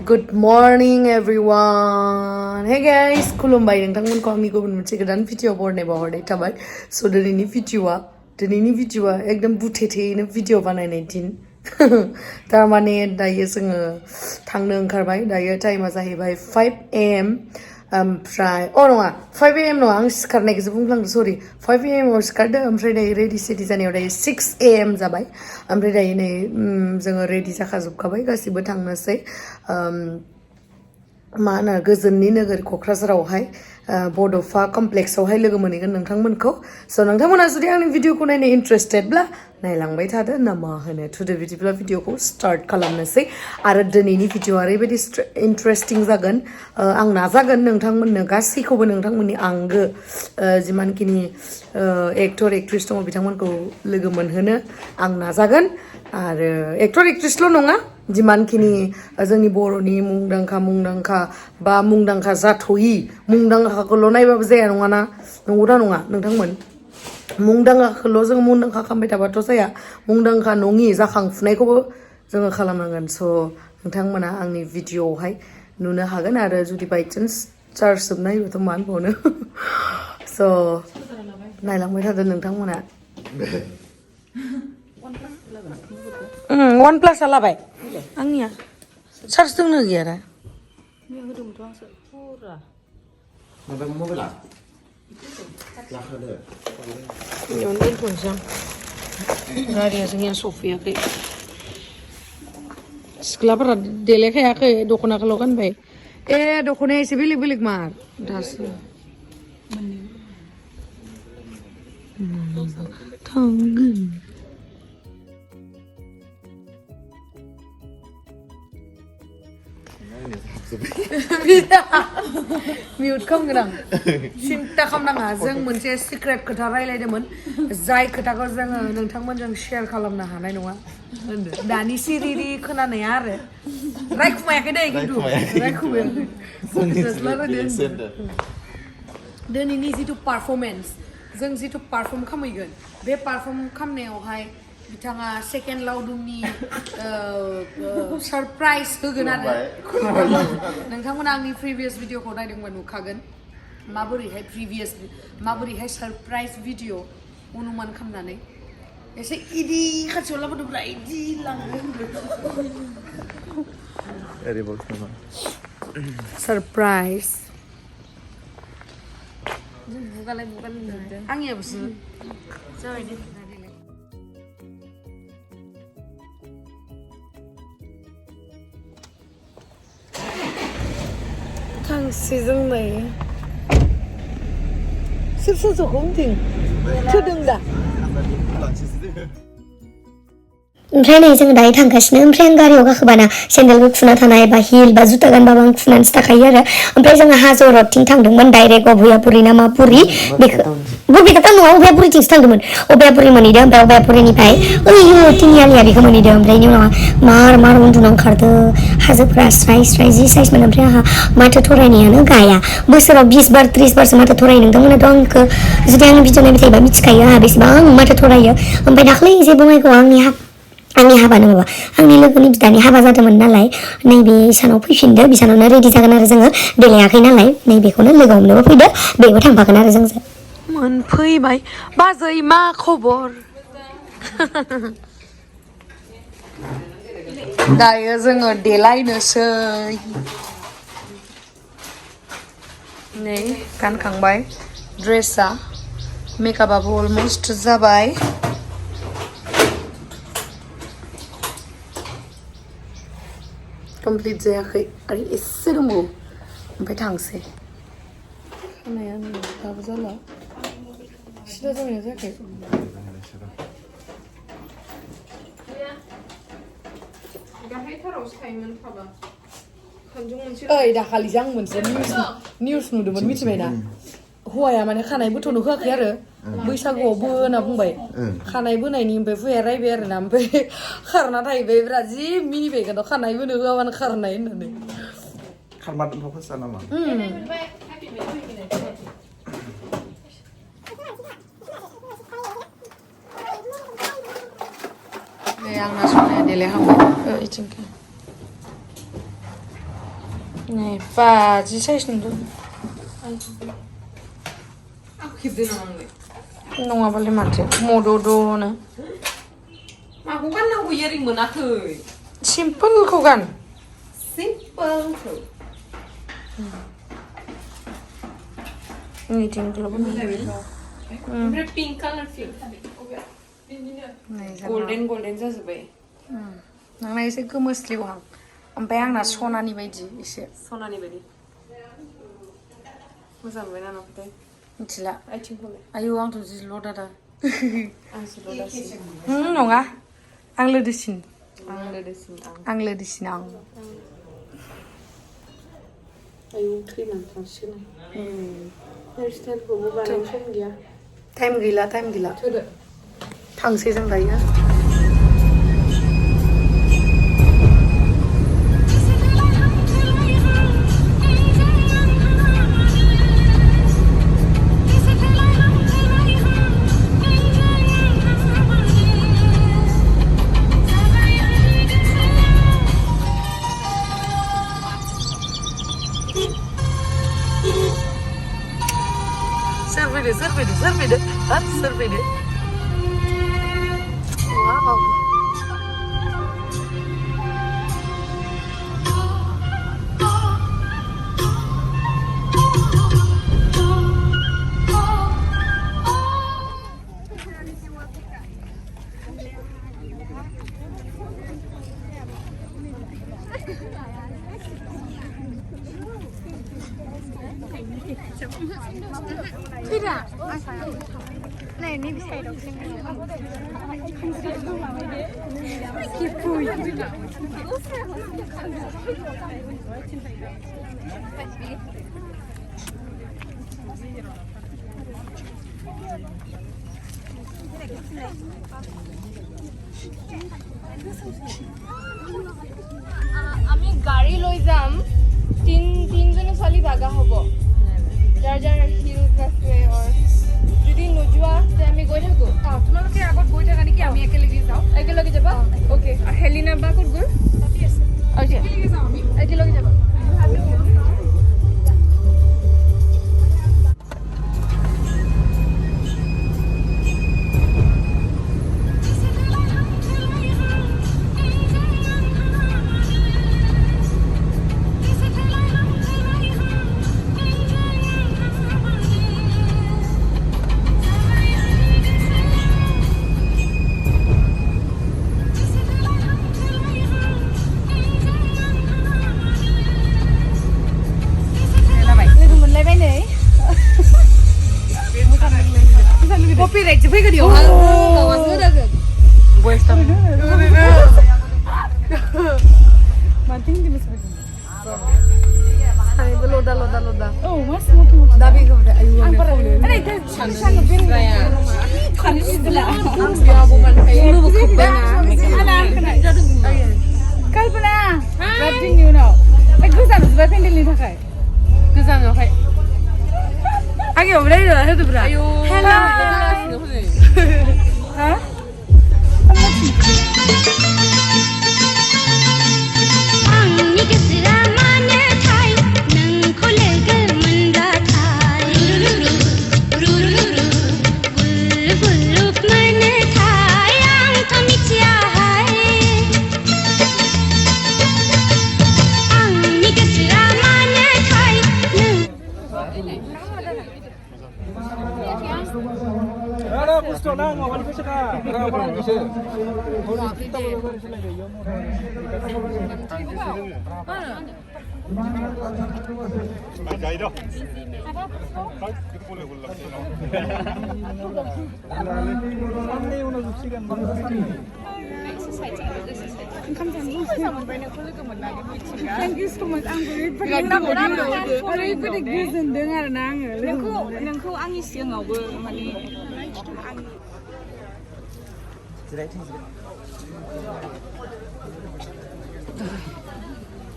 Good morning everyone. Hey guys, Khulumbai nwngthang ko ami gubun moनसे गोदान video बरनाय बावहरनाय थाबाय. So दिनैनि भिडिअआ एकदम बुथेथेयैनो भिडिअ बानायनाय दिन. तारमाने दायो जोङो थांनो ओंखारबाय. दायो टाइमा जाहैबाय 5 AM. ओमफ्राय नङा 5 AM नङा आं सिखारनायखौसो बुंफ्लांदो सरि 5 AM आव सिखारदो ओमफ्राय दायो रेडि सेडि जानायाव दायो 6 AM जाबाय ओमफ्राय दायो नै जोङो रेडि जाखाजोबखाबाय गासिबो थांनोसै मा होनो गोजोननि नोगोर क'क्राझारावहाय बड'फा कमप्लेक्सआवहाय लोगो मोनहैगोन नोंथांमोनखौ स' नोंथांमोना जुदि आंनि भिडिअखौ नायनो इन्ट्रेस्टेडब्ला नायलांबाय थादो ना मा होनो थुदो बिदिब्ला भिडिअखौ स्टार्ट खालामनोसै आरो दिनैनि भिडिअआ ओरैबायदि इन्ट्रेस्टिं जागोन आं नाजागोन नोंथांमोननो गासैखौबो नोंथांमोननि आंगो जिमानखिनि एक्टर एक्ट्रिस दङ बिथांमोनखौ लोगो मोनहोनो आं नाजागोन आरो एक्टर एक्ट्रिसल' नङा जिमानखिनि जोंनि बर'नि मुंदांखा बा मुंदांखा जाथ'यि मुंदांखाखौल' नायबाबो जाया नङाना नंगौना नङा नोंथांमोन मुंदांखाखौल' जों मुंदांखा खालामबाय थाबाथ' जाया मुंदांखा नङि जाखांफुनायखौबो जोङो खालामनांगोन स' नोंथांमोना आंनि भिडिअआवहाय नुनो हागोन आरो जुदि बायचान्स चार्ज जोबनाय बेथ' मा होनबावनो स' नायलांबाय थादो नोंथांमोना वन प्लासआ लाबाय आंनिया चार्ज दंना गैया दा बेयावनो दोनथ'नोसै आं गारिया जोंनिया सफैयाखै सिख्लाफोरा देलायखायाखै दख'नाखौल' गानबाय दख'नाया एसे बेलेग मार दासो थांगोन मिउट खालामगोन आं सिन्था खालामनाङा जों मोनसे सिक्रेट खोथा रायलायदोंमोन जाय खोथाखौ जोङो नोंथांमोनजों शेयार खालामनो हानाय नङा दानि सिरिरि खोनानाया आरो रायखुमायाखै दे खिन्थु रायखुमायाखै दिनैनि जिथु पारफरमेन्स जों जिथु पारफर्म खालामहैगोन बे पारफर्म खालामनायावहाय बिथाङा सेकेन्ड लावदुमनि सरप्राइज होगोन आरो नोंथांमोना आंनि प्रिभियास भिडिअखौ नायदोंबा नुखागोन माबोरैहाय सरप्राइज भिडिअ अनुमान खालामनानै एसे इदि खाथियाव लाबोदोंब्ला इदि लाङो सरप्राइज बुगालाय आंनियाबोसो जाबाय दे थांसै जों नै सोर जखौ उनथिं थोदों दा ओमफ्राय नै जोङो दायो थांगासिनो ओमफ्राय आं गारियाव गाखोबाना सेन्देलबो खुना थानाय बा हिल बा जुता गानबाबो आं खुनानैसो थाखायो आरो ओमफ्राय जोङो हाजो रडथिं थांदोंमोन डाइरेक्ट अभयापुरि ना मा पुरि बेखौ बबेखाथा नङा अभयापुरिथिंसो थांदोंमोन अभयापुरि मोनहैदों ओमफ्राय अभयापुरिनिफ्राय ओइयो तिनिआलिया बेखौ मोनहैदों ओमफ्राय बेनि उनाव मार उन्दुना ओंखारदों हाजोफोरा स्राय जि साइसमोन ओमफ्राय आंहा माथो थरायनायानो गाया बोसोराव 20 बार 30 बारसो माथो थरायो नोंथांमोनाथ' आंखौ जुदि आंनि भिडिअ नायबाय थायोबा मिथिखायो आंहा बेसेबां माथो थरायो ओमफ्राय दाख्लै जेबो माइखौ आंनि हाबा नङाबा आंनि लोगोनि बिदानि हाबा जादोंमोन नालाय नैबे सानाव फैफिनदो बिसानावनो रेडि जागोन आरो जोङो देलायाखै नालाय नैबेखौनो लोगो हमनोबो फैदो बेबो थांफागोन आरो जोंजों मोनफैबाय बाजै मा खबर दायो जोङो देलायनोसै नै गानखांबाय ड्रेसा मेकआपआबो अलमस्ट जाबाय कमप्लिट जायाखै आरो एसे दंबावो ओमफ्राय थांसै खानाया नै दाबो जाला सिदा जाबायना जायाखै ओइ दाखालिसो आं मोनसे निउस नुदोंमोन मिथिबायना हौवाया माने खानाय बोथ'नो होआखै आरो बैसागुआव बो होनना बुंबाय खानाय बोनायनि ओमफ्राय हौवाया रायबाय आरोना ओमफ्राय खारना थाहैबाय ब्रा जि मिनिबाय खिन्थु खानाय बोनो होआबानो खारनाय होननानै खारमादों फार्स्ट नामा Yang nasunya dele hamba. Ichingke. 네, 바지 사이신도. नङाबालाय माथो मद'द'नो माखौ गाननांगौ इयारिं मोनाखै सिम्पोलखौ गान सिम्पोलखौ निथिंखौल' ओमफ्राय पिंक कालार गोल्डेन जाजोब्बाय नोंना एसे गोमोस्लिवहां ओमफ्राय आंना सनानि बायदि एसे सनानि बायदि मोजां मोनबायना नोंथां मिथिला आइथिंखौलाय आयौ आंथ' जिल' दादा आं सिल'दासिन नङा आं लोदोसिन आं लोदोसिन आं आयौ थैनानै थांसिगोन हेयार स्टाइलखौबो बानायनो सम गैया टाइम गैला थोदो थांसै जों दायो Soर फैदो वाव Này, ini bisa dong sih. আমি গাড়ী লৈ যাম তিনজনী ছোৱালী জাগা হ'ব যাৰ যাৰ হিলছ আছে যদি নোযোৱা তে আমি গৈ থাকো তোমালোকে আগত গৈ থাকা নেকি আমি একেলগে যাওঁ একেলগে যাবা ওকে হেলিনা বা ক'ত গ'ল একেলগে যাওঁ আমি একেলগে যাবা Copyright juga dia. voice tam Banting di mas begini. Hani loda Oh, mas mau kemana? dabi ko da ayu Ada itu sana biru ya. Kan itu sebelah. Ya bukan kayak lu kebang Ada kena. Kalpana. Banting you know. Aku sana sebelah pendel ni tak? 그잖아 해 아기 오브레이드 해도 그래 아유 hello Hah? Angni kisra mane thai nang kholeg manda thai gul rup mane thai ang thamichya hai Angni kisra mane thai Ada pusto na mo balik sa ka. Para para kasi. Gairo. Kit boleh golak. Samne una juksigan Thank you so much. I'm going to oरैबायदि गोजोनदों आरोना आङो नोंखौ आंनि सिगाङावबो माने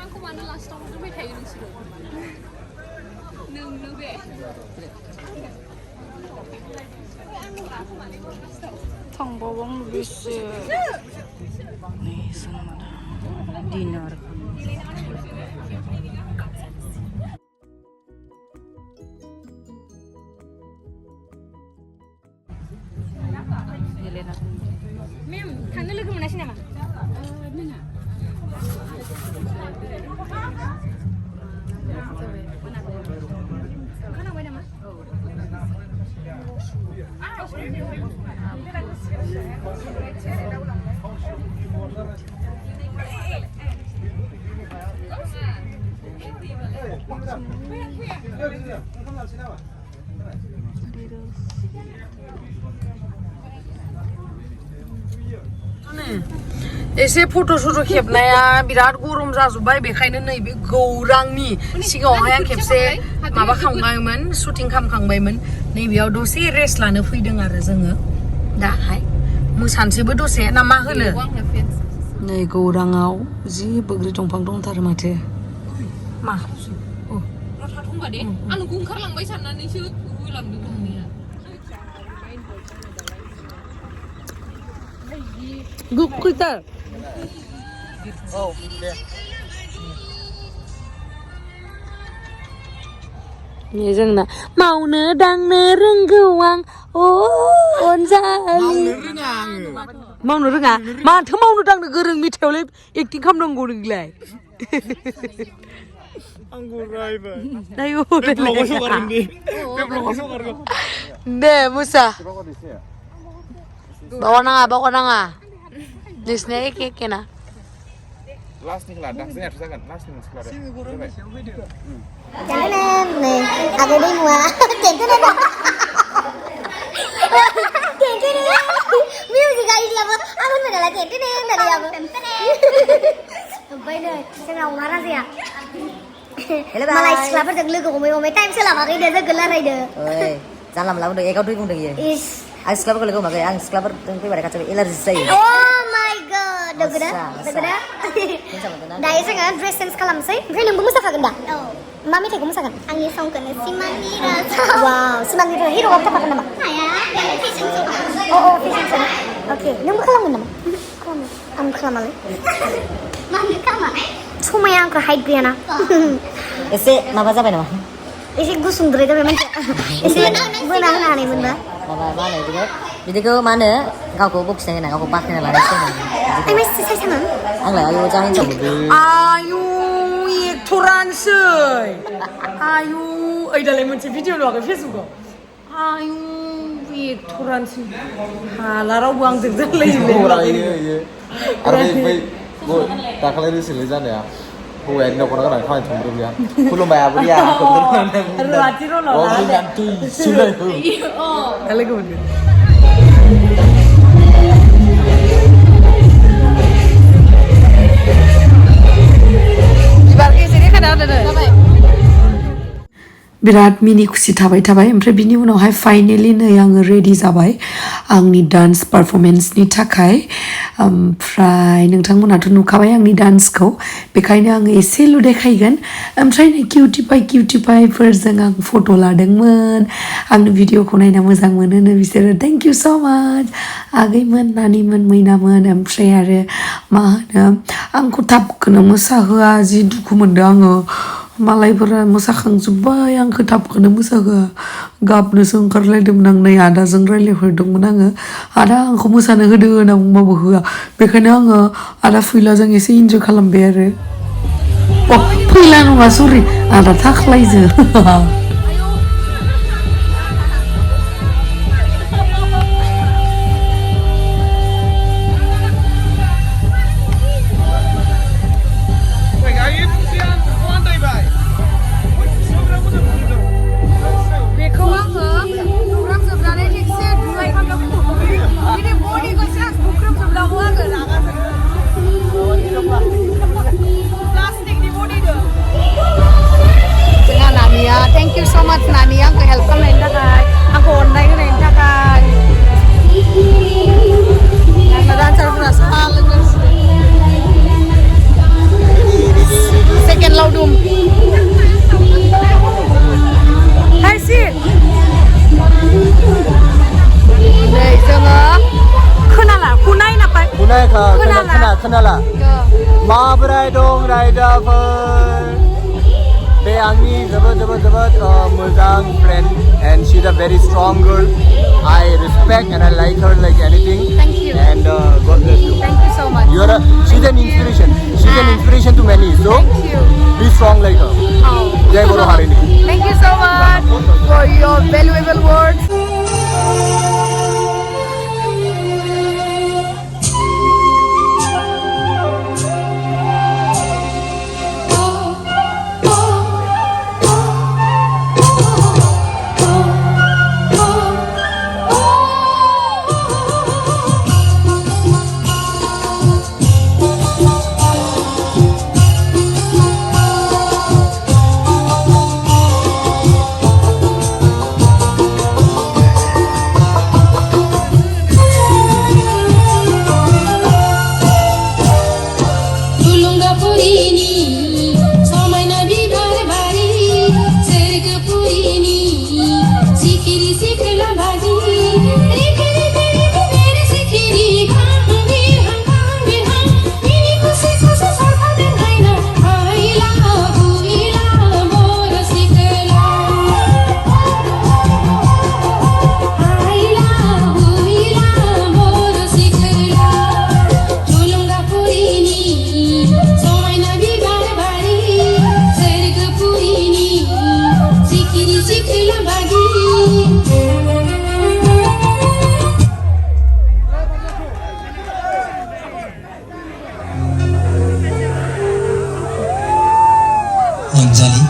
आंखौ मानो लास्टाव होबाय थायो नोंसोरो नोंनो बे थांबावो आं लुबैसो नै जोंना दिनार एसे फट' सट' खेबनाया बिराद गरम जाजोब्बाय बेखायनो नैबे गौरांनि सिगाङावहाय आं खेबसे माबा खालामबायमोन शुटिं खालामखांबायमोन नैबेयाव दसे रेस्ट लानो फैदों आरो जोङो दाहाय मोसानोसैबो दसे ना मा होनो नै गौराङाव जि बोग्रि दंफां दंथारो माथो मा आं नोंखौ ओंखारलांबाय साननानैसो होलांदों आंनिया गुखुथार औ दे जोंना मावनो दांनो रोंगौ आं अनजालि मावनो रोङा माथो मावनो दांनो गोरों मेथाइआवलाय एक्टिं खालामनांगौ नोंलाय दे मुसा bawa naga listnya एखे ना लास्टनि लादा जोंहाथ' जागोन लास्टनि मोनसे लादा Tentenan nih, aku di mua. Tentenan. Tentenan. Music kali dia apa? Aku mana lah tentenan dari apa? Baik deh, saya nak marah sih ya. Malah sekolah perjalanan lu kau time sekolah pakai dia sekolah rider. Oi, jangan lama dulu. Kau tuh pun deh. Is. Aku sekolah kalau kau makai, aku sekolah perjalanan pada kacau alergi saya. Oh my god, degada. Dah saya nggak dress sense kalam saya. Beri nunggu musa kagak dah. Mami teh kamu sakan? Angni song kena simani rasa. Wow, simani rasa hero apa pakai nama? Saya, fashion show. Oh, fashion show. Okay, nunggu kalam nama. Kalam kalam lagi. Mana kalam? Cuma yang ke hide dia na. Ese, apa siapa nama? Ese gusung dari tapi macam. Ese benang nani benda. Mana itu kan? Jadi kau mana? Kau box yang kau pakai lah. Ay, mas saya sana. Anglah, ayo jangan coba. Ayu, ektoransy. Ayu, dalam monceng video lu agak Facebook. Ayu, ektoransy. Halarau buang jengjeng lagi. iya. Arti bu, tak kalau itu silisan ya. Bu, ini nak orang kan yang cemburu ya. Khulumbai apa dia? Ruatiro loh. Oh, ini nanti sudah itu. Kalau kau betul. बिराद मिनि खुसि थाबाय ओमफ्राय बिनि उनावहाय finally नै आङो ready जाबाय आंनि डान्स पारफरमेन्सनि थाखाय ओमफ्राय नोंथांमोनाथ' नुखाबाय आंनि डान्सखौ बेखायनो आङो एसेल' देखायगोन ओमफ्राय नै किउटिपाइफोरजों आं फट' लादोंमोन आंनि भिडिअखौ नायना मोजां मोनोनो बिसोरो थेंक इउ स' माच आगैमोन नानिमोन मैनामोन ओमफ्राय आरो मा होनो आंखौ थाबखौनो मोसाहोआ जि दुखु मोनदों आङो मालायफोरा मोसाखांजोब्बाय आंखौ थाबखौनो मोसाहोआ गाबनोसो ओंखारलायदोंमोन आं नै आदाजों रायज्लायहरदोंमोन आङो आदा आंखौ मोसानो होदो होनना बुंबाबो होआ बेखायनो आङो आदा फैलाजों एसे इन्जय खालामबाय आरो फैला नङा सरि आदा थाख्लायजो Thank you so much Nani आंखौ हेल्प खालामनायनि थाखाय आंखौ अननाय होनायनि थाखाय आंना डान्सारफोरा साहा लोगोसे सेकेन्ड लावदुम हाय सिट नै जोङो खोनाला खुनाय नापाय खोनाला माबोरै दं रायदाफोर बे आंनि जोबोद मोजां friend and she's a very strong girl. I respect and I like her like anything. Thank you. And God bless you. Thank you so much. She's an inspiration. She's an inspiration to many. So Thank you. be strong like her. Jai Guru Harini. Thank you so much for your valuable words. Nyamjali.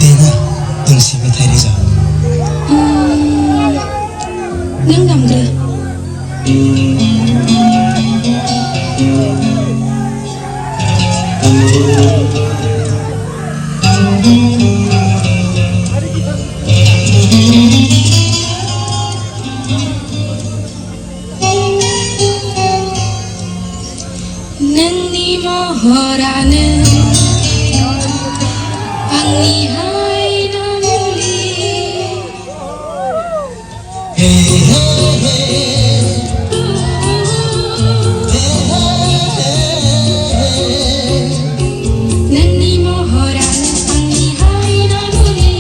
Dena dongsi metai roजाब. Nang damgro. Nani mohorane angni hai namuli Hey hey Nani mohorane angni hai namuli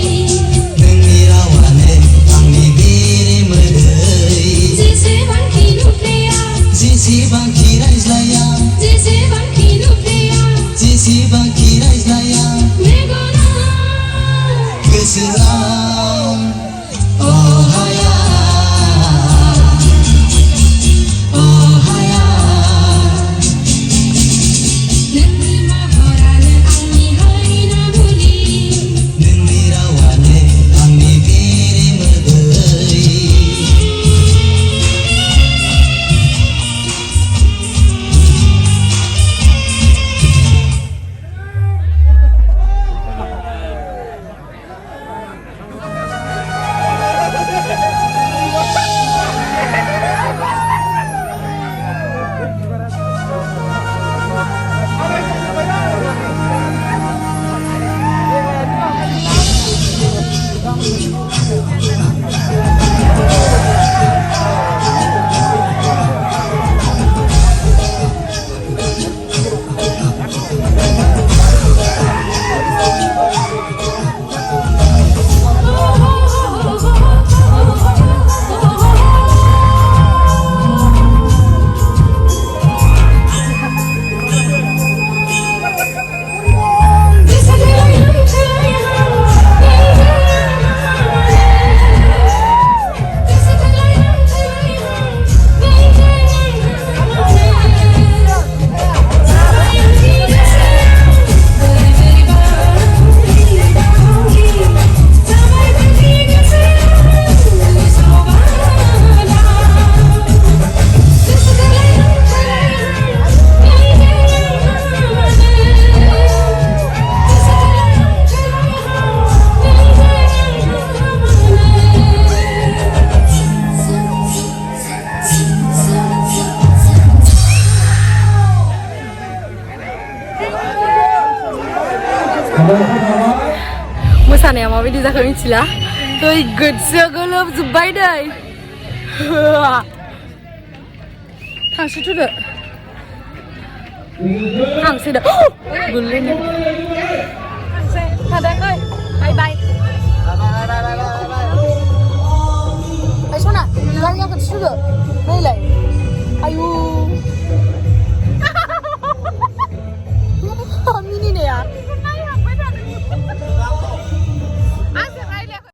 Nungi rawane angni bere mergai. Jese bangki nuplea Jisi bangki raislaya. Jese bangki nuplea Jisi bangki raislaya. Megona Gosoam oh haya. Oh haya. Nani mohorane angni hai namuli Nungi rawane angni bere mergai. मोसानाया माबायदि जाखो मिथिला दै गोसो गोलोबजोब्बाय दै थांसैथ'दो थांसैदो गोलैनो थादाखै बाय बाय बाय सना गारिया खौ थिसुदो नैलाय